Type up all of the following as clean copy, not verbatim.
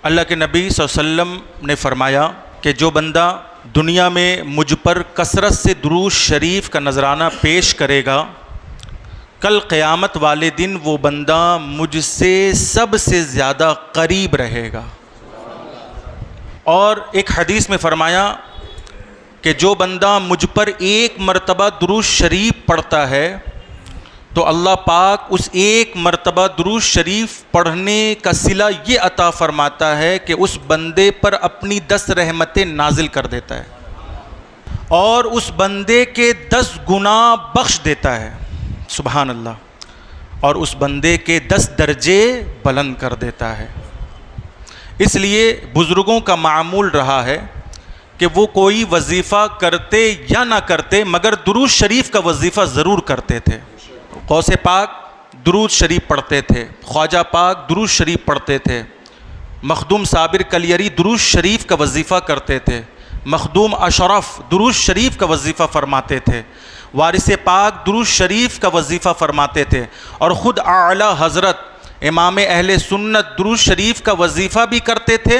اللہ کے نبی صلی اللہ علیہ وسلم نے فرمایا کہ جو بندہ دنیا میں مجھ پر کثرت سے درود شریف کا نذرانہ پیش کرے گا، کل قیامت والے دن وہ بندہ مجھ سے سب سے زیادہ قریب رہے گا۔ اور ایک حدیث میں فرمایا کہ جو بندہ مجھ پر ایک مرتبہ درود شریف پڑھتا ہے تو اللہ پاک اس ایک مرتبہ درود شریف پڑھنے کا صلہ یہ عطا فرماتا ہے کہ اس بندے پر اپنی 10 رحمتیں نازل کر دیتا ہے اور اس بندے کے 10 گناہ بخش دیتا ہے، سبحان اللہ، اور اس بندے کے 10 درجے بلند کر دیتا ہے۔ اس لیے بزرگوں کا معمول رہا ہے کہ وہ کوئی وظیفہ کرتے یا نہ کرتے مگر درود شریف کا وظیفہ ضرور کرتے تھے۔ غوث پاک درود شریف پڑھتے تھے، خواجہ پاک درود شریف پڑھتے تھے، مخدوم صابر کلیری درود شریف کا وظیفہ کرتے تھے، مخدوم اشرف درود شریف کا وظیفہ فرماتے تھے، وارث پاک درود شریف کا وظیفہ فرماتے تھے، اور خود اعلی حضرت امام اہل سنت درود شریف کا وظیفہ بھی کرتے تھے،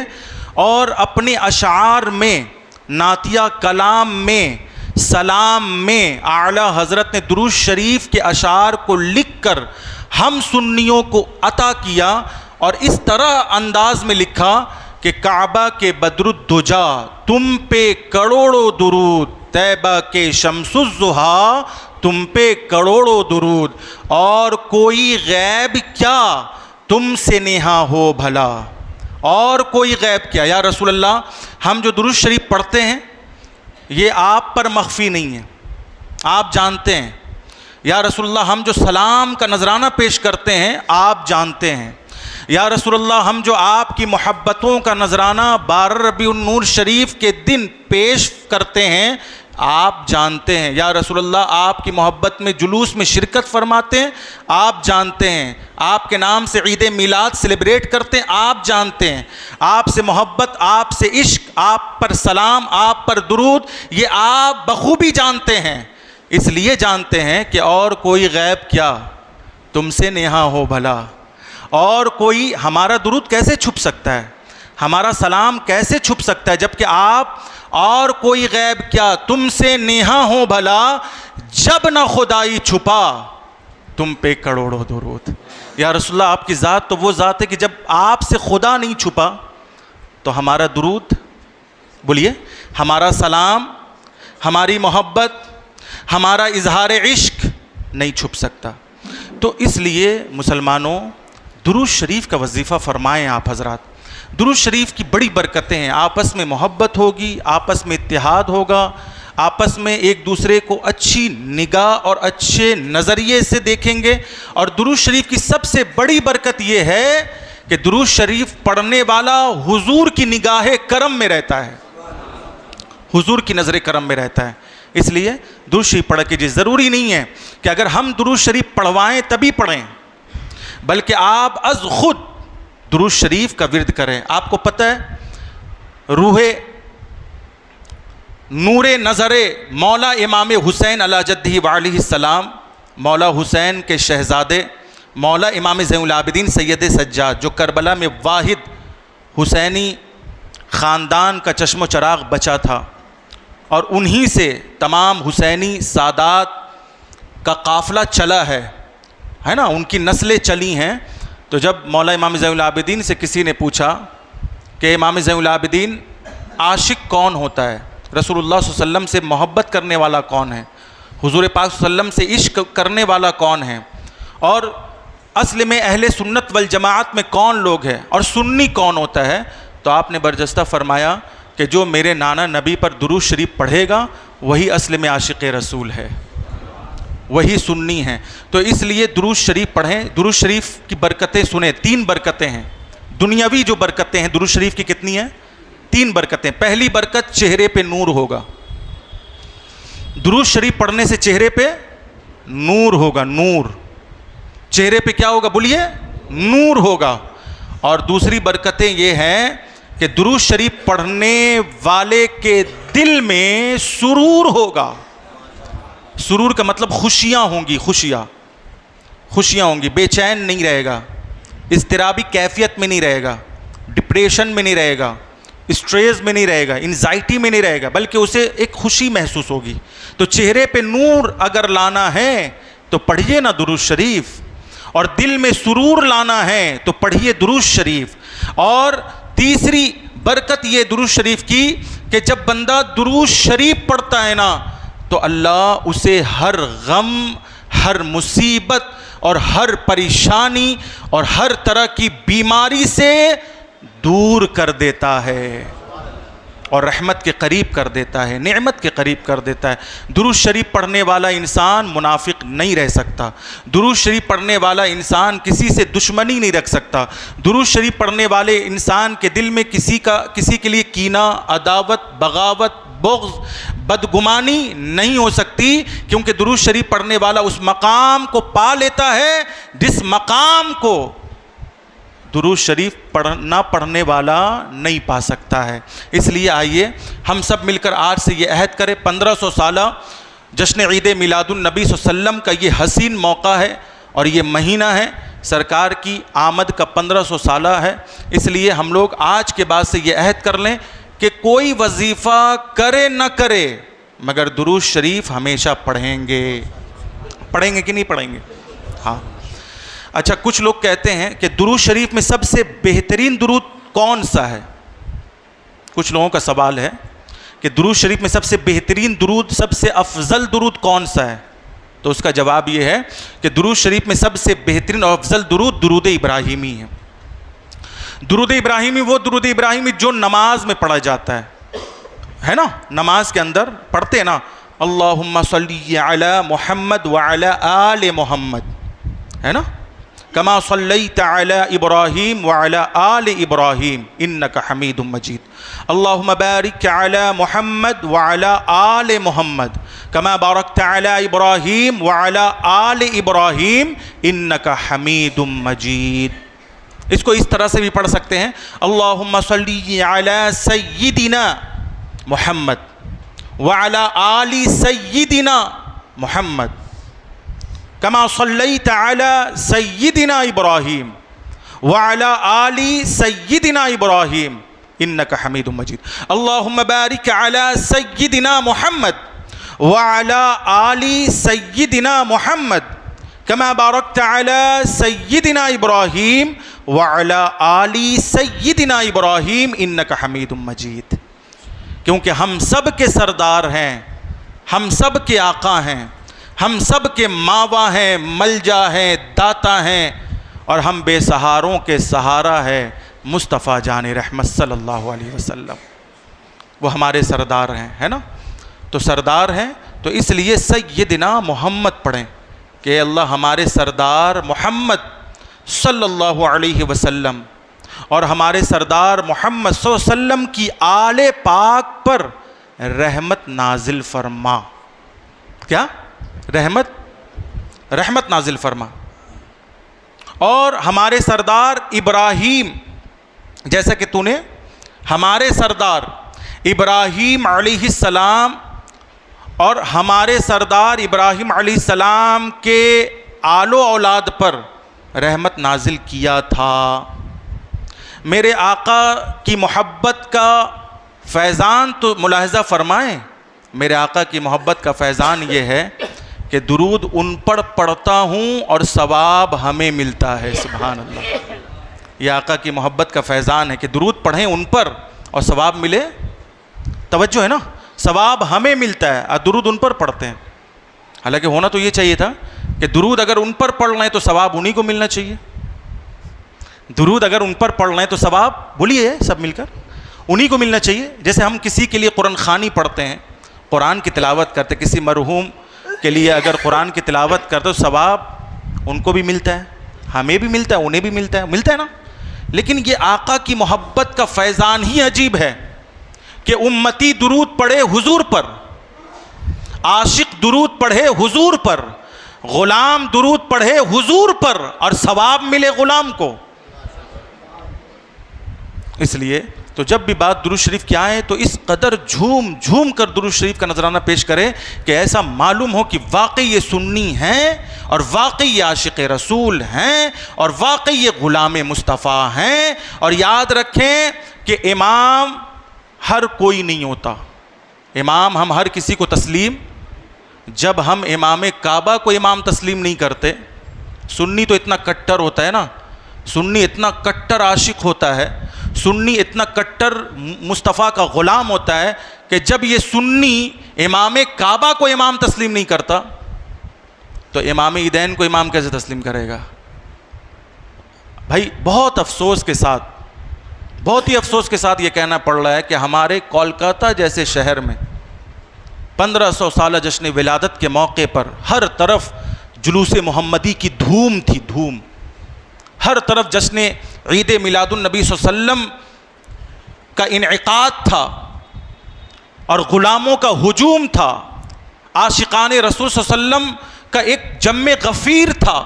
اور اپنے اشعار میں، نعتیہ کلام میں، سلام میں اعلی حضرت نے درود شریف کے اشعار کو لکھ کر ہم سنیوں کو عطا کیا، اور اس طرح انداز میں لکھا کہ کعبہ کے بدر الدجا تم پہ کروڑوں درود، طیبہ کے شمس الضحیٰ تم پہ کروڑوں درود، اور کوئی غیب کیا تم سے نہا ہو بھلا، اور کوئی غیب کیا۔ یا رسول اللہ، ہم جو درود شریف پڑھتے ہیں یہ آپ پر مخفی نہیں ہے، آپ جانتے ہیں۔ یا رسول اللہ، ہم جو سلام کا نذرانہ پیش کرتے ہیں آپ جانتے ہیں۔ یا رسول اللہ، ہم جو آپ کی محبتوں کا نذرانہ 12 ربیع النور شریف کے دن پیش کرتے ہیں آپ جانتے ہیں۔ یا رسول اللہ، آپ کی محبت میں جلوس میں شرکت فرماتے ہیں آپ جانتے ہیں۔ آپ کے نام سے عید میلاد سیلیبریٹ کرتے ہیں آپ جانتے ہیں۔ آپ سے محبت، آپ سے عشق، آپ پر سلام، آپ پر درود، یہ آپ بخوبی جانتے ہیں۔ اس لیے جانتے ہیں کہ اور کوئی غیب کیا تم سے نہا ہو بھلا، اور کوئی ہمارا درود کیسے چھپ سکتا ہے، ہمارا سلام کیسے چھپ سکتا ہے، جبکہ آپ اور کوئی غیب کیا تم سے نہا ہو بھلا، جب نہ خدائی چھپا تم پہ کروڑوں درود۔ یا رسول اللہ، آپ کی ذات تو وہ ذات ہے کہ جب آپ سے خدا نہیں چھپا تو ہمارا درود، بولیے، ہمارا سلام، ہماری محبت، ہمارا اظہار عشق نہیں چھپ سکتا۔ تو اس لیے مسلمانوں، درود شریف کا وظیفہ فرمائیں آپ حضرات۔ درود شریف کی بڑی برکتیں ہیں، آپس میں محبت ہوگی، آپس میں اتحاد ہوگا، آپس میں ایک دوسرے کو اچھی نگاہ اور اچھے نظریے سے دیکھیں گے۔ اور درود شریف کی سب سے بڑی برکت یہ ہے کہ درود شریف پڑھنے والا حضور کی نگاہ کرم میں رہتا ہے، حضور کی نظر کرم میں رہتا ہے۔ اس لیے درود شریف پڑھ کیجیے۔ ضروری نہیں ہے کہ اگر ہم درود شریف پڑھوائیں تبھی پڑھیں، بلکہ آپ از خود درود شریف کا ورد کریں۔ آپ کو پتہ ہے روح نور نظر مولا امام حسین علی جدہ وعلیہ السلام، مولا حسین کے شہزادے مولا امام زین العابدین سید سجاد، جو کربلا میں واحد حسینی خاندان کا چشم و چراغ بچا تھا، اور انہی سے تمام حسینی سادات کا قافلہ چلا ہے نا، ان کی نسلیں چلی ہیں۔ تو جب مولا امام زین العابدین سے کسی نے پوچھا کہ امام زین العابدین، عاشق کون ہوتا ہے، رسول اللہ صلی اللہ علیہ وسلم سے محبت کرنے والا کون ہے، حضور پاک صلی اللہ علیہ وسلم سے عشق کرنے والا کون ہے، اور اصل میں اہل سنت والجماعت میں کون لوگ ہیں، اور سنی کون ہوتا ہے، تو آپ نے برجستہ فرمایا کہ جو میرے نانا نبی پر درود شریف پڑھے گا وہی اصل میں عاشق رسول ہے، وہی سنی ہیں۔ تو اس لیے درود شریف پڑھیں۔ درود شریف کی برکتیں سنیں، 3 برکتیں ہیں دنیاوی جو برکتیں ہیں درود شریف کی، کتنی ہیں؟ 3 برکتیں۔ پہلی برکت، چہرے پہ نور ہوگا۔ درود شریف پڑھنے سے چہرے پہ نور ہوگا، نور، چہرے پہ کیا ہوگا بولیے؟ نور ہوگا۔ اور دوسری برکتیں یہ ہیں کہ درود شریف پڑھنے والے کے دل میں سرور ہوگا۔ سرور کا مطلب خوشیاں ہوں گی، خوشیاں ہوں گی، بے چین نہیں رہے گا، اضطرابی کیفیت میں نہیں رہے گا، ڈپریشن میں نہیں رہے گا, اسٹریس میں نہیں رہے گا, انزائٹی میں نہیں رہے گا, بلکہ اسے ایک خوشی محسوس ہوگی. تو چہرے پہ نور اگر لانا ہے تو پڑھیے نا درود شریف, اور دل میں سرور لانا ہے تو پڑھیے درود شریف. اور تیسری برکت یہ درود شریف کی کہ جب بندہ درود شریف پڑھتا ہے نا تو اللہ اسے ہر غم, ہر مصیبت اور ہر پریشانی اور ہر طرح کی بیماری سے دور کر دیتا ہے, اور رحمت کے قریب کر دیتا ہے, نعمت کے قریب کر دیتا ہے. درود شریف پڑھنے والا انسان منافق نہیں رہ سکتا. درود شریف پڑھنے والا انسان کسی سے دشمنی نہیں رکھ سکتا. درود شریف پڑھنے والے انسان کے دل میں کسی کے لیے کینہ, عداوت, بغاوت, بغض, بدگمانی نہیں ہو سکتی, کیونکہ درود شریف پڑھنے والا اس مقام کو پا لیتا ہے جس مقام کو درود شریف پڑھنے والا نہیں پا سکتا ہے. اس لیے آئیے ہم سب مل کر آج سے یہ عہد کریں, 1500 سالہ جشن عید میلاد النبی صلی اللہ علیہ وسلم کا یہ حسین موقع ہے اور یہ مہینہ ہے, سرکار کی آمد کا 1500 سالہ ہے. اس لیے ہم لوگ آج کے بعد سے یہ عہد کر لیں کہ کوئی وظیفہ کرے نہ کرے مگر درود شریف ہمیشہ پڑھیں گے. پڑھیں گے کہ نہیں پڑھیں گے؟ ہاں. اچھا, کچھ لوگ کہتے ہیں کہ درود شریف میں سب سے بہترین درود کون سا ہے؟ کچھ لوگوں کا سوال ہے کہ درود شریف میں سب سے بہترین درود, سب سے افضل درود کون سا ہے؟ تو اس کا جواب یہ ہے کہ درود شریف میں سب سے بہترین اور افضل درود درود ابراہیمی ہے. درود ابراہیمی وہ درود ابراہیمی جو نماز میں پڑھا جاتا ہے نا, نماز کے اندر پڑھتے ہیں نا, اللہم صلی علی محمد وعلی آل محمد, ہے نا, کما صلیت علی ابراہیم وعلی آل ابراہیم انک حمید مجید. اللہم بارک علی محمد وعلی آل محمد کما بارکت علی ابراہیم وعلی آل ابراہیم انک حمید مجید. اس کو اس طرح سے بھی پڑھ سکتے ہیں, اللہم صلی علی سیدنا محمد وعلی آل سیدنا محمد کما صلیت علی سیدنا ابراہیم وعلی آل سیدنا ابراہیم انک حمید مجید. اللہم بارک علی سیدنا محمد وعلی آل سیدنا محمد کما بارکت علی سیدنا ابراہیم وعلی آل سیدنا ابراہیم انک حمید مجید. کیونکہ ہم سب کے سردار ہیں, ہم سب کے آقا ہیں, ہم سب کے ماوا ہیں, ملجا ہیں, داتا ہیں, اور ہم بے سہاروں کے سہارا ہے مصطفیٰ جان رحمت صلی اللہ علیہ وسلم. وہ ہمارے سردار ہیں, ہے نا. تو سردار ہیں تو اس لیے سیدنا محمد پڑھیں کہ اللہ ہمارے سردار محمد صلی اللہ علیہ وسلم اور ہمارے سردار محمد صلی اللہ علیہ وسلم کی آل پاک پر رحمت نازل فرما. کیا؟ رحمت نازل فرما. اور ہمارے سردار ابراہیم, جیسا کہ تو نے ہمارے سردار ابراہیم علیہ السلام اور ہمارے سردار ابراہیم علیہ السلام کے آل و اولاد پر رحمت نازل کیا تھا. میرے آقا کی محبت کا فیضان تو ملاحظہ فرمائیں. میرے آقا کی محبت کا فیضان یہ ہے کہ درود ان پر پڑھتا ہوں اور ثواب ہمیں ملتا ہے. سبحان اللہ. یہ آقا کی محبت کا فیضان ہے کہ درود پڑھیں ان پر اور ثواب ملے. توجہ ہے نا, ثواب ہمیں ملتا ہے اور درود ان پر پڑھتے ہیں. حالانکہ ہونا تو یہ چاہیے تھا کہ درود اگر ان پر پڑھ رہے ہیں تو ثواب انہی کو ملنا چاہیے. درود اگر ان پر پڑھ رہے ہیں تو ثواب بولیے سب مل کر انہی کو ملنا چاہیے. جیسے ہم کسی کے لیے قرآن خوانی پڑھتے ہیں, قرآن کی تلاوت کرتے, کسی مرحوم کے لیے اگر قرآن کی تلاوت کرتے تو ثواب ان کو بھی ملتا ہے, ہمیں بھی ملتا ہے, انہیں بھی ملتا ہے نا. لیکن یہ آقا کی محبت کا فیضان ہی عجیب ہے کہ امتی درود پڑھے حضور پر, عاشق درود پڑھے حضور پر, غلام درود پڑھے حضور پر اور ثواب ملے غلام کو. اس لیے تو جب بھی بات درود شریف کی آئے تو اس قدر جھوم جھوم کر درود شریف کا نذرانہ پیش کرے کہ ایسا معلوم ہو کہ واقعی یہ سنی ہیں اور واقعی یہ عاشق رسول ہیں اور واقعی یہ غلام مصطفیٰ ہیں. اور یاد رکھیں کہ امام ہر کوئی نہیں ہوتا. امام ہم ہر کسی کو تسلیم، جب ہم امام کعبہ کو امام تسلیم نہیں کرتے. سنی تو اتنا کٹر ہوتا ہے نا، سنی اتنا کٹر عاشق ہوتا ہے، سنی اتنا کٹر مصطفیٰ کا غلام ہوتا ہے کہ جب یہ سنی امام کعبہ کو امام تسلیم نہیں کرتا تو امام عیدین کو امام کیسے تسلیم کرے گا؟ بھائی بہت افسوس کے ساتھ، بہت ہی افسوس کے ساتھ یہ کہنا پڑ رہا ہے کہ ہمارے کولکاتہ جیسے شہر میں 1500 سالہ جشن ولادت کے موقع پر ہر طرف جلوس محمدی کی دھوم تھی، دھوم. ہر طرف جشن عید میلاد النبی صلی اللہ علیہ وسلم کا انعقاد تھا اور غلاموں کا ہجوم تھا. عاشقان رسول صلی اللہ علیہ وسلم کا ایک جم غفیر تھا.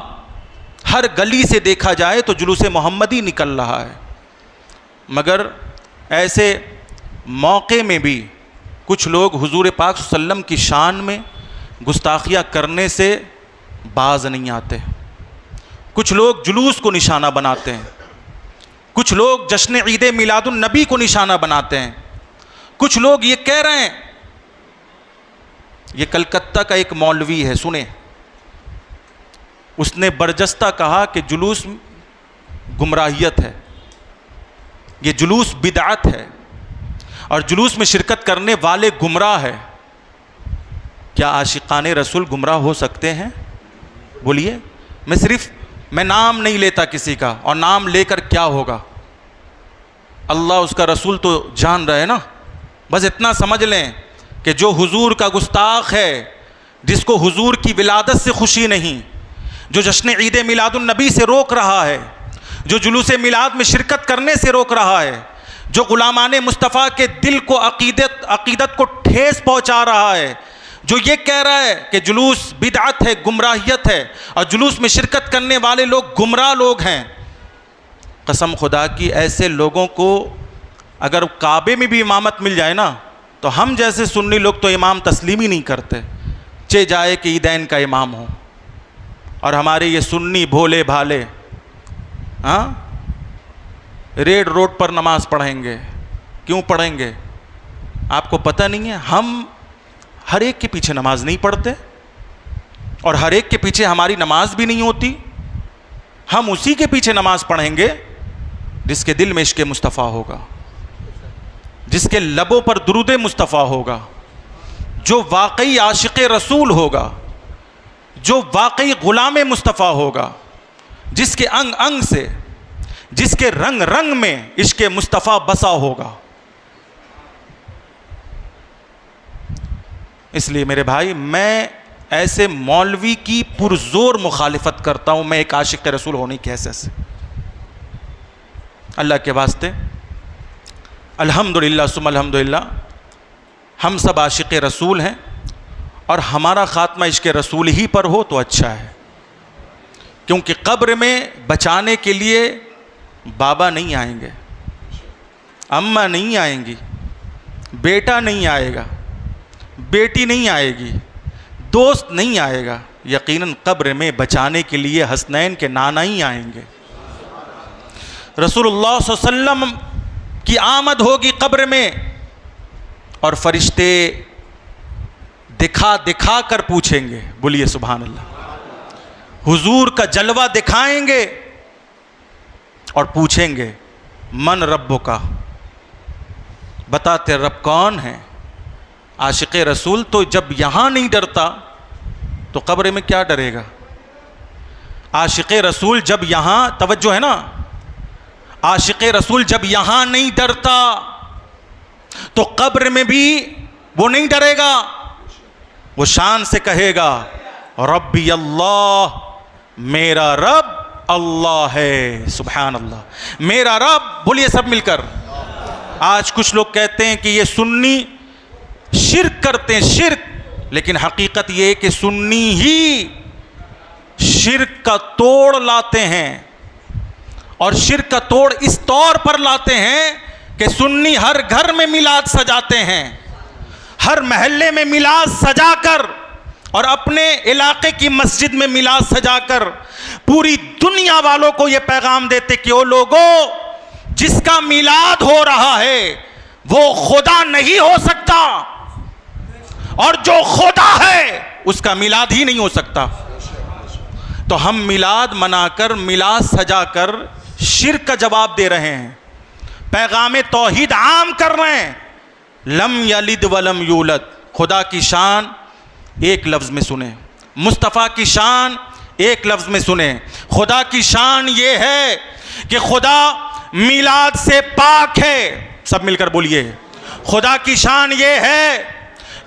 ہر گلی سے دیکھا جائے تو جلوس محمدی نکل رہا ہے. مگر ایسے موقع میں بھی کچھ لوگ حضور پاک صلی اللہ علیہ وسلم کی شان میں گستاخیاں کرنے سے باز نہیں آتے. کچھ لوگ جلوس کو نشانہ بناتے ہیں، کچھ لوگ جشن عید میلاد النبی کو نشانہ بناتے ہیں. کچھ لوگ یہ کہہ رہے ہیں، یہ کلکتہ کا ایک مولوی ہے، سنیں، اس نے برجستہ کہا کہ جلوس گمراہیت ہے، یہ جلوس بدعت ہے اور جلوس میں شرکت کرنے والے گمراہ ہے. کیا عاشقان رسول گمراہ ہو سکتے ہیں؟ بولیے. میں نام نہیں لیتا کسی کا، اور نام لے کر کیا ہوگا؟ اللہ اس کا رسول تو جان رہے نا. بس اتنا سمجھ لیں کہ جو حضور کا گستاخ ہے، جس کو حضور کی ولادت سے خوشی نہیں، جو جشن عید میلاد النبی سے روک رہا ہے، جو جلوس میلاد میں شرکت کرنے سے روک رہا ہے، جو غلامان مصطفیٰ کے دل کو عقیدت کو ٹھیس پہنچا رہا ہے، جو یہ کہہ رہا ہے کہ جلوس بدعت ہے، گمراہیت ہے اور جلوس میں شرکت کرنے والے لوگ گمراہ لوگ ہیں، قسم خدا کی ایسے لوگوں کو اگر کعبے میں بھی امامت مل جائے نا تو ہم جیسے سنی لوگ تو امام تسلیم ہی نہیں کرتے، چے جائے کہ عیدین کا امام ہو. اور ہمارے یہ سنی بھولے بھالے ریڈ روڈ پر نماز پڑھیں گے. کیوں پڑھیں گے؟ آپ کو پتہ نہیں ہے ہم ہر ایک کے پیچھے نماز نہیں پڑھتے اور ہر ایک کے پیچھے ہماری نماز بھی نہیں ہوتی. ہم اسی کے پیچھے نماز پڑھیں گے جس کے دل میں عشق مصطفیٰ ہوگا، جس کے لبوں پر درود مصطفیٰ ہوگا، جو واقعی عاشق رسول ہوگا، جو واقعی غلام مصطفیٰ ہوگا، جس کے انگ انگ سے، جس کے رنگ رنگ میں عشق مصطفیٰ بسا ہوگا. اس لیے میرے بھائی میں ایسے مولوی کی پرزور مخالفت کرتا ہوں، میں ایک عاشق رسول ہونے کی حیثیت سے. اللہ کے واسطے الحمدللہ ثم الحمدللہ ہم سب عاشق رسول ہیں اور ہمارا خاتمہ عشق رسول ہی پر ہو تو اچھا ہے. کیونکہ قبر میں بچانے کے لیے بابا نہیں آئیں گے، اماں نہیں آئیں گی، بیٹا نہیں آئے گا، بیٹی نہیں آئے گی، دوست نہیں آئے گا. یقیناً قبر میں بچانے کے لیے حسنین کے نانا ہی آئیں گے. رسول اللہ صلی اللہ علیہ وسلم کی آمد ہوگی قبر میں اور فرشتے دکھا دکھا کر پوچھیں گے. بولیے سبحان اللہ. حضور کا جلوہ دکھائیں گے اور پوچھیں گے من ربک، بتا تیرا رب کون ہے؟ عاشق رسول تو جب یہاں نہیں ڈرتا تو قبر میں کیا ڈرے گا؟ عاشق رسول جب یہاں، توجہ ہے نا، عاشق رسول جب یہاں نہیں ڈرتا تو قبر میں بھی وہ نہیں ڈرے گا. وہ شان سے کہے گا ربی اللہ، میرا رب اللہ ہے. سبحان اللہ، میرا رب. بولیے سب مل کر. آج کچھ لوگ کہتے ہیں کہ یہ سنی شرک کرتے ہیں، شرک، لیکن حقیقت یہ ہے کہ سنی ہی شرک کا توڑ لاتے ہیں اور شرک کا توڑ اس طور پر لاتے ہیں کہ سنی ہر گھر میں میلاد سجاتے ہیں، ہر محلے میں میلاد سجا کر اور اپنے علاقے کی مسجد میں میلاد سجا کر پوری دنیا والوں کو یہ پیغام دیتے کہ او لوگوں، جس کا میلاد ہو رہا ہے وہ خدا نہیں ہو سکتا، اور جو خدا ہے اس کا میلاد ہی نہیں ہو سکتا۔ تو ہم میلاد منا کر، میلاد سجا کر شرک کا جواب دے رہے ہیں، پیغام توحید عام کر رہے ہیں۔ لم یلد ولم یولد، خدا کی شان ایک لفظ میں سنیں، مصطفیٰ کی شان ایک لفظ میں سنیں۔ خدا کی شان یہ ہے کہ خدا میلاد سے پاک ہے، سب مل کر بولیے، خدا کی شان یہ ہے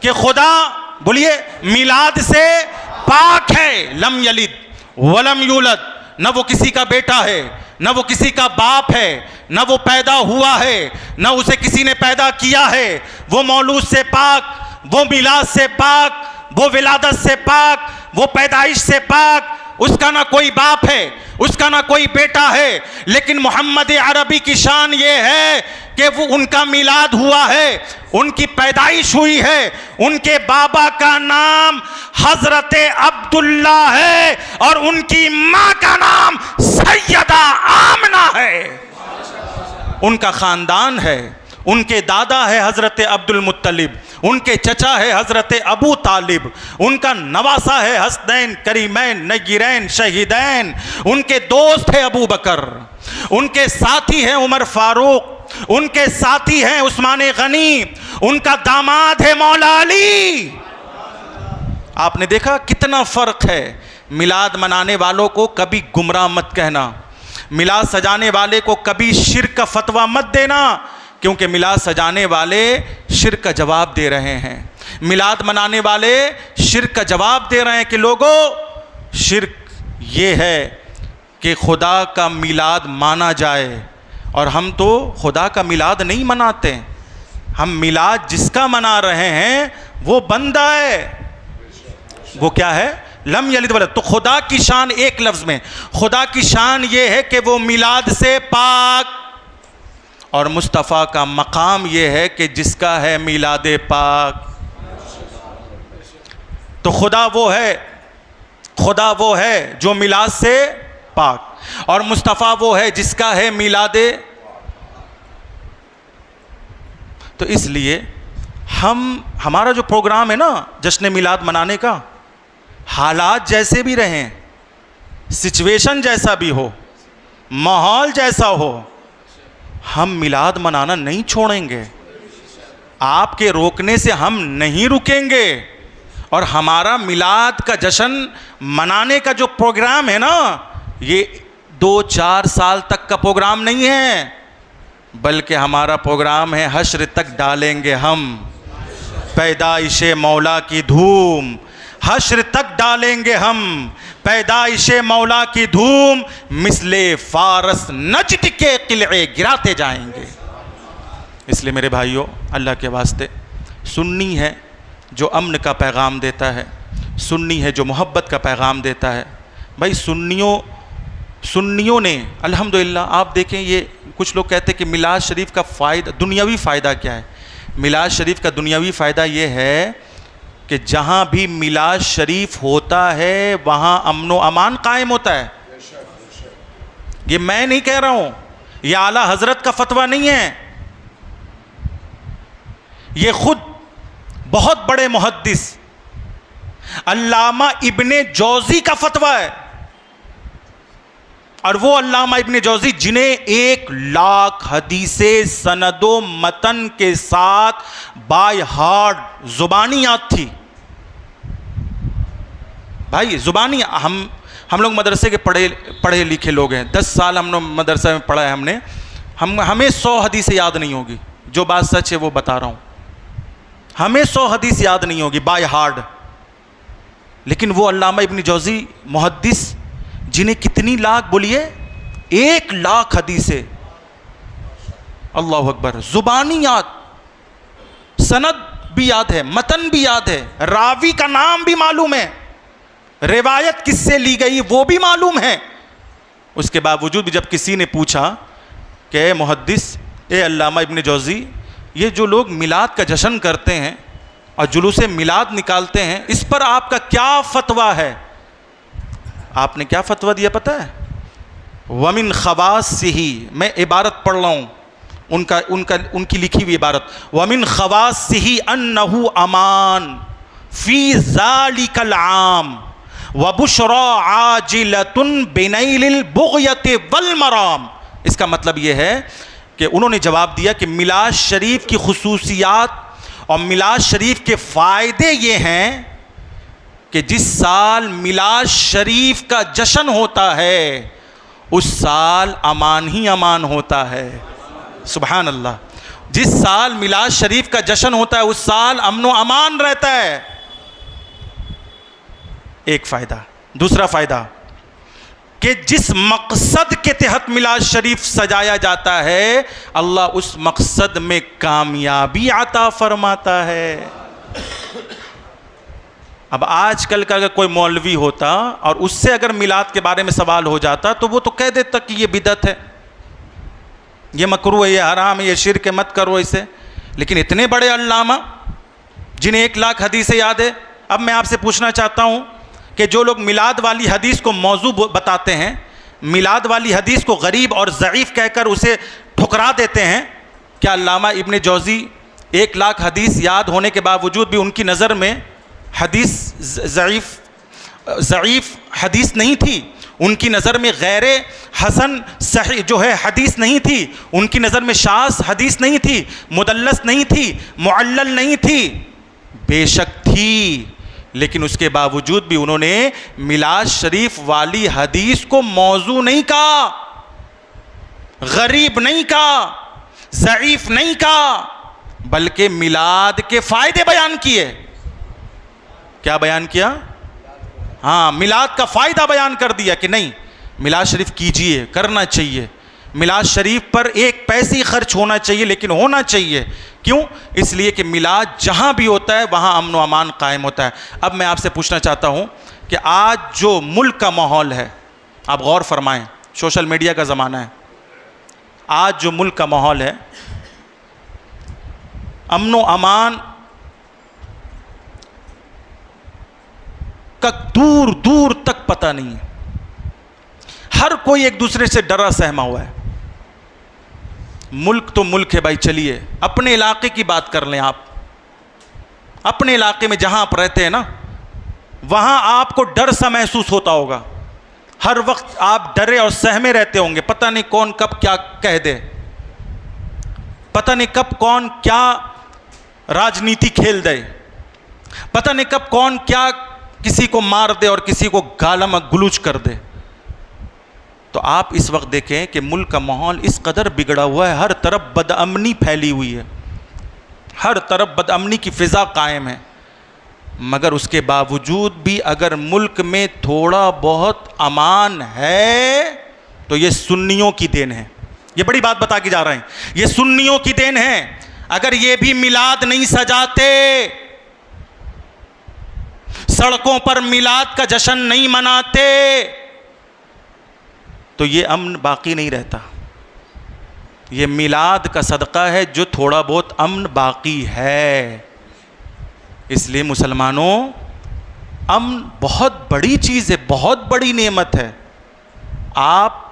کہ خدا، بولیے، میلاد سے پاک ہے۔ لم یلد ولم یولد، نہ وہ کسی کا بیٹا ہے، نہ وہ کسی کا باپ ہے، نہ وہ پیدا ہوا ہے، نہ اسے کسی نے پیدا کیا ہے۔ وہ مولود سے پاک، وہ میلاد سے پاک، وہ ولادت سے پاک، وہ پیدائش سے پاک، اس کا نہ کوئی باپ ہے، اس کا نہ کوئی بیٹا ہے۔ لیکن محمد عربی کی شان یہ ہے کہ وہ ان کا میلاد ہوا ہے، ان کی پیدائش ہوئی ہے، ان کے بابا کا نام حضرت عبداللہ ہے اور ان کی ماں کا نام سیدہ آمنہ ہے، ان کا خاندان ہے۔ ان کے دادا ہے حضرت عبد المطلب، ان کے چچا ہے حضرت ابو طالب، ان کا نواسا ہے حسنین کریمین نگیرین شہیدین، ان کے دوست ہے ابو بکر، ان کے ساتھی ہیں عمر فاروق، ان کے ساتھی ہیں عثمان غنی، ان کا داماد ہے مولا علی۔ آپ نے دیکھا کتنا فرق ہے۔ میلاد منانے والوں کو کبھی گمراہ مت کہنا، میلاد سجانے والے کو کبھی شرک کا فتویٰ مت دینا، کیونکہ میلاد سجانے والے شرک کا جواب دے رہے ہیں، میلاد منانے والے شرک کا جواب دے رہے ہیں کہ لوگوں، شرک یہ ہے کہ خدا کا میلاد مانا جائے، اور ہم تو خدا کا میلاد نہیں مناتے، ہم میلاد جس کا منا رہے ہیں وہ بندہ ہے۔ وہ کیا ہے؟ لم یلد ولد۔ تو خدا کی شان ایک لفظ میں، خدا کی شان یہ ہے کہ وہ میلاد سے پاک، اور مصطفیٰ کا مقام یہ ہے کہ جس کا ہے میلاد پاک۔ تو خدا وہ ہے جو میلاد سے پاک، اور مصطفیٰ وہ ہے جس کا ہے میلاد۔ تو اس لیے ہمارا جو پروگرام ہے نا جشن میلاد منانے کا، حالات جیسے بھی رہیں، سچویشن جیسا بھی ہو، ماحول جیسا ہو، ہم میلاد منانا نہیں چھوڑیں گے۔ آپ کے روکنے سے ہم نہیں رکیں گے، اور ہمارا میلاد کا جشن منانے کا جو پروگرام ہے نا، یہ 2-4 سال تک کا پروگرام نہیں ہے، بلکہ ہمارا پروگرام ہے حشر تک ڈالیں گے ہم پیدائش مولا کی دھوم، حشر تک ڈالیں گے ہم پیدائش مولا کی دھوم، مثل فارس نجد کے قلعے گراتے جائیں گے۔ اس لیے میرے بھائیوں، اللہ کے واسطے، سنی ہے جو امن کا پیغام دیتا ہے، سنی ہے جو محبت کا پیغام دیتا ہے۔ بھائی سنیوں نے الحمدللہ، آپ دیکھیں، یہ کچھ لوگ کہتے ہیں کہ میلاد شریف کا فائدہ، دنیاوی فائدہ کیا ہے؟ میلاد شریف کا دنیاوی فائدہ یہ ہے کہ جہاں بھی میلاد شریف ہوتا ہے وہاں امن و امان قائم ہوتا ہے۔ یہ میں نہیں کہہ رہا ہوں، یہ اعلیٰ حضرت کا فتویٰ نہیں ہے، یہ خود بہت بڑے محدث علامہ ابن جوزی کا فتویٰ ہے، اور وہ علامہ ابن جوزی جنہیں 1,00,000 حدیثیں سند و متن کے ساتھ بائی ہارٹ زبانی یاد تھی۔ بھائی زبانی، ہم لوگ مدرسے کے پڑھے لکھے لوگ ہیں، 10 سال ہم لوگ مدرسہ میں پڑھا ہے ہم نے، ہمیں 100 حدیثیں یاد نہیں ہوگی، جو بات سچ ہے وہ بتا رہا ہوں، ہمیں 100 حدیث یاد نہیں ہوگی بائی ہارٹ، لیکن وہ علامہ ابن جوزی محدث جنہیں کتنی لاکھ، بولیے 1,00,000 حدیثیں، اللہ اکبر، زبانی یاد، سند بھی یاد ہے، متن بھی یاد ہے، راوی کا نام بھی معلوم ہے، روایت کس سے لی گئی وہ بھی معلوم ہے، اس کے باوجود بھی جب کسی نے پوچھا کہ اے محدث، اے علامہ ابن جوزی، یہ جو لوگ میلاد کا جشن کرتے ہیں اور جلوس میلاد نکالتے ہیں، اس پر آپ کا کیا فتویٰ ہے؟ آپ نے کیا فتویٰ دیا پتہ ہے؟ وَمِنْ خَوَاصِهِ، میں عبارت پڑھ رہا ہوں ان کی لکھی ہوئی عبارت، وَمِنْ خَوَاصِهِ أَنَّهُ أَمَانٌ فِي ذَلِكَ الْعَامِ وَبُشْرَى عَاجِلَةٌ بِنَيْلِ الْبُغْيَةِ وَالْمَرَامِ۔ اس کا مطلب یہ ہے کہ انہوں نے جواب دیا کہ میلاد شریف کی خصوصیات اور میلاد شریف کے فائدے یہ ہیں کہ جس سال میلاد شریف کا جشن ہوتا ہے اس سال امان ہی امان ہوتا ہے۔ سبحان اللہ، جس سال میلاد شریف کا جشن ہوتا ہے اس سال امن و امان رہتا ہے۔ ایک فائدہ۔ دوسرا فائدہ کہ جس مقصد کے تحت میلاد شریف سجایا جاتا ہے اللہ اس مقصد میں کامیابی عطا فرماتا ہے۔ اب آج کل کا اگر کوئی مولوی ہوتا اور اس سے اگر میلاد کے بارے میں سوال ہو جاتا تو وہ تو کہہ دیتا کہ یہ بدعت ہے، یہ مکروہ ہے، یہ حرام ہے، یہ شرک ہے، مت کرو اسے۔ لیکن اتنے بڑے علامہ جنہیں 1,00,000 حدیثیں یاد ہے، اب میں آپ سے پوچھنا چاہتا ہوں کہ جو لوگ میلاد والی حدیث کو موضوع بتاتے ہیں، میلاد والی حدیث کو غریب اور ضعیف کہہ کر اسے ٹھکرا دیتے ہیں، کیا علامہ ابن جوزی 1,00,000 حدیث یاد ہونے کے باوجود بھی ان کی نظر میں حدیث ضعیف حدیث نہیں تھی؟ ان کی نظر میں غیر حسن صحیح جو ہے حدیث نہیں تھی، ان کی نظر میں شاذ حدیث نہیں تھی، مدلس نہیں تھی، معلل نہیں تھی؟ بے شک تھی، لیکن اس کے باوجود بھی انہوں نے میلاد شریف والی حدیث کو موضوع نہیں کہا، غریب نہیں کہا، ضعیف نہیں کہا، بلکہ میلاد کے فائدے بیان کیے۔ کیا بیان کیا؟ ہاں، میلاد کا فائدہ بیان کر دیا کہ نہیں، میلاد شریف کیجئے، کرنا چاہیے، میلاد شریف پر 1 پیسہ خرچ ہونا چاہیے لیکن ہونا چاہیے۔ کیوں؟ اس لیے کہ میلاد جہاں بھی ہوتا ہے وہاں امن و امان قائم ہوتا ہے۔ اب میں آپ سے پوچھنا چاہتا ہوں کہ آج جو ملک کا ماحول ہے، آپ غور فرمائیں، سوشل میڈیا کا زمانہ ہے، آج جو ملک کا ماحول ہے، امن و امان کا دور دور تک پتہ نہیں ہے، ہر کوئی ایک دوسرے سے ڈرا سہما ہوا ہے۔ ملک تو ملک ہے بھائی، چلیے اپنے علاقے کی بات کر لیں، آپ اپنے علاقے میں جہاں آپ رہتے ہیں نا، وہاں آپ کو ڈر سا محسوس ہوتا ہوگا، ہر وقت آپ ڈرے اور سہمے رہتے ہوں گے، پتہ نہیں کون کب کیا کہہ دے، پتہ نہیں کب کون کیا راجنیتی کھیل دے، پتہ نہیں کب کون کیا کسی کو مار دے اور کسی کو گالم گلوچ کر دے۔ تو آپ اس وقت دیکھیں کہ ملک کا ماحول اس قدر بگڑا ہوا ہے، ہر طرف بدامنی پھیلی ہوئی ہے، ہر طرف بدامنی کی فضا قائم ہے، مگر اس کے باوجود بھی اگر ملک میں تھوڑا بہت امان ہے تو یہ سنیوں کی دین ہے۔ یہ بڑی بات بتا کے جا رہے ہیں، یہ سنیوں کی دین ہے۔ اگر یہ بھی میلاد نہیں سجاتے، سڑکوں پر میلاد کا جشن نہیں مناتے، تو یہ امن باقی نہیں رہتا۔ یہ میلاد کا صدقہ ہے جو تھوڑا بہت امن باقی ہے۔ اس لیے مسلمانوں، امن بہت بڑی چیز ہے، بہت بڑی نعمت ہے۔ آپ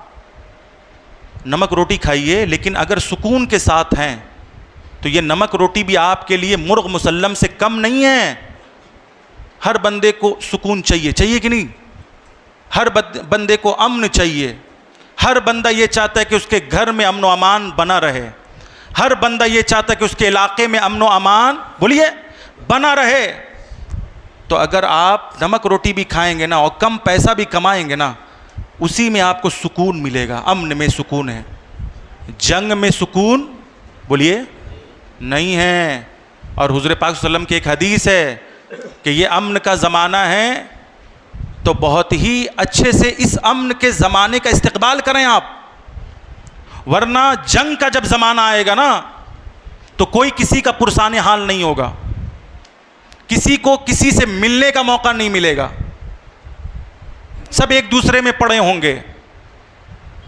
نمک روٹی کھائیے، لیکن اگر سکون کے ساتھ ہیں تو یہ نمک روٹی بھی آپ کے لیے مرغ مسلم سے کم نہیں ہے۔ ہر بندے کو سکون چاہیے، چاہیے کہ نہیں؟ ہر بندے کو امن چاہیے، ہر بندہ یہ چاہتا ہے کہ اس کے گھر میں امن و امان بنا رہے، ہر بندہ یہ چاہتا ہے کہ اس کے علاقے میں امن و امان بولیے بنا رہے۔ تو اگر آپ نمک روٹی بھی کھائیں گے نا اور کم پیسہ بھی کمائیں گے نا، اسی میں آپ کو سکون ملے گا۔ امن میں سکون ہے، جنگ میں سکون بولیے نہیں ہے۔ اور حضور پاک صلی اللہ علیہ وسلم کی ایک حدیث ہے کہ یہ امن کا زمانہ ہے تو بہت ہی اچھے سے اس امن کے زمانے کا استقبال کریں آپ، ورنہ جنگ کا جب زمانہ آئے گا نا تو کوئی کسی کا پرسان حال نہیں ہوگا، کسی کو کسی سے ملنے کا موقع نہیں ملے گا، سب ایک دوسرے میں پڑے ہوں گے۔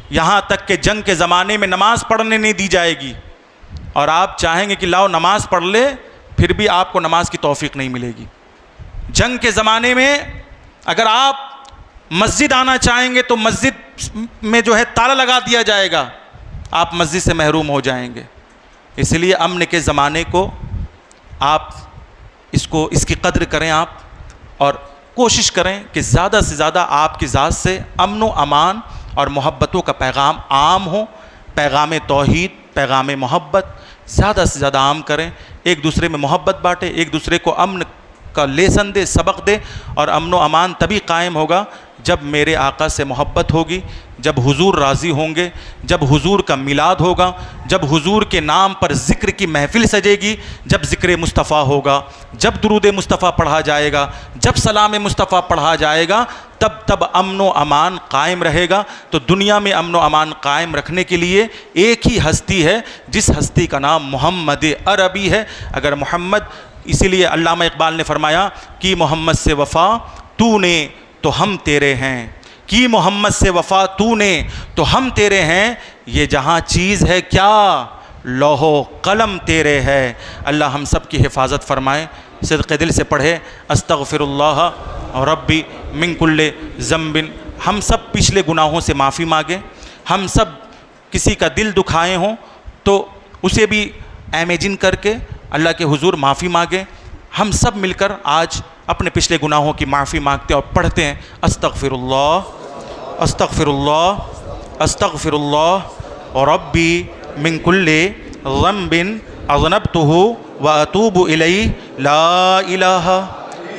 یہاں تک کہ جنگ کے زمانے میں نماز پڑھنے نہیں دی جائے گی، اور آپ چاہیں گے کہ لاؤ نماز پڑھ لے، پھر بھی آپ کو نماز کی توفیق نہیں ملے گی۔ جنگ کے زمانے میں اگر آپ مسجد آنا چاہیں گے تو مسجد میں جو ہے تالا لگا دیا جائے گا، آپ مسجد سے محروم ہو جائیں گے۔ اس لیے امن کے زمانے کو آپ اس کی قدر کریں آپ، اور کوشش کریں کہ زیادہ سے زیادہ آپ کی ذات سے امن و امان اور محبتوں کا پیغام عام ہو، پیغام توحید، پیغام محبت زیادہ سے زیادہ عام کریں، ایک دوسرے میں محبت بانٹیں، ایک دوسرے کو امن کا لیسن دے، سبق دے، اور امن و امان تبھی قائم ہوگا جب میرے آقا سے محبت ہوگی، جب حضور راضی ہوں گے، جب حضور کا میلاد ہوگا، جب حضور کے نام پر ذکر کی محفل سجے گی، جب ذکر مصطفیٰ ہوگا، جب درود مصطفیٰ پڑھا جائے گا، جب سلام مصطفیٰ پڑھا جائے گا، تب امن و امان قائم رہے گا۔ تو دنیا میں امن و امان قائم رکھنے کے لیے ایک ہی ہستی ہے، جس ہستی کا نام محمد عربی ہے۔ اگر محمد، اسی لیے علامہ اقبال نے فرمایا کہ محمد سے وفا تو نے تو ہم تیرے ہیں، کی محمد سے وفا تو نے تو ہم تیرے ہیں، یہ جہاں چیز ہے کیا لوح و قلم تیرے ہے۔ اللہ ہم سب کی حفاظت فرمائے، صدق دل سے پڑھے استغفر اللہ ربی من کل ذنب۔ ہم سب پچھلے گناہوں سے معافی مانگیں، ہم سب کسی کا دل دکھائے ہوں تو اسے بھی امیجن کر کے اللہ کے حضور معافی مانگیں۔ ہم سب مل کر آج اپنے پچھلے گناہوں کی معافی مانگتے اور پڑھتے ہیں استغفر اللہ استغفر اللہ استغفر اللہ ربی من کل ذنب اذنبتہ واتوب الیہ لا الہ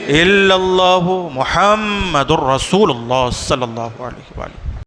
الا اللہ محمد الرسول اللہ صلی اللہ علیہ وآلہ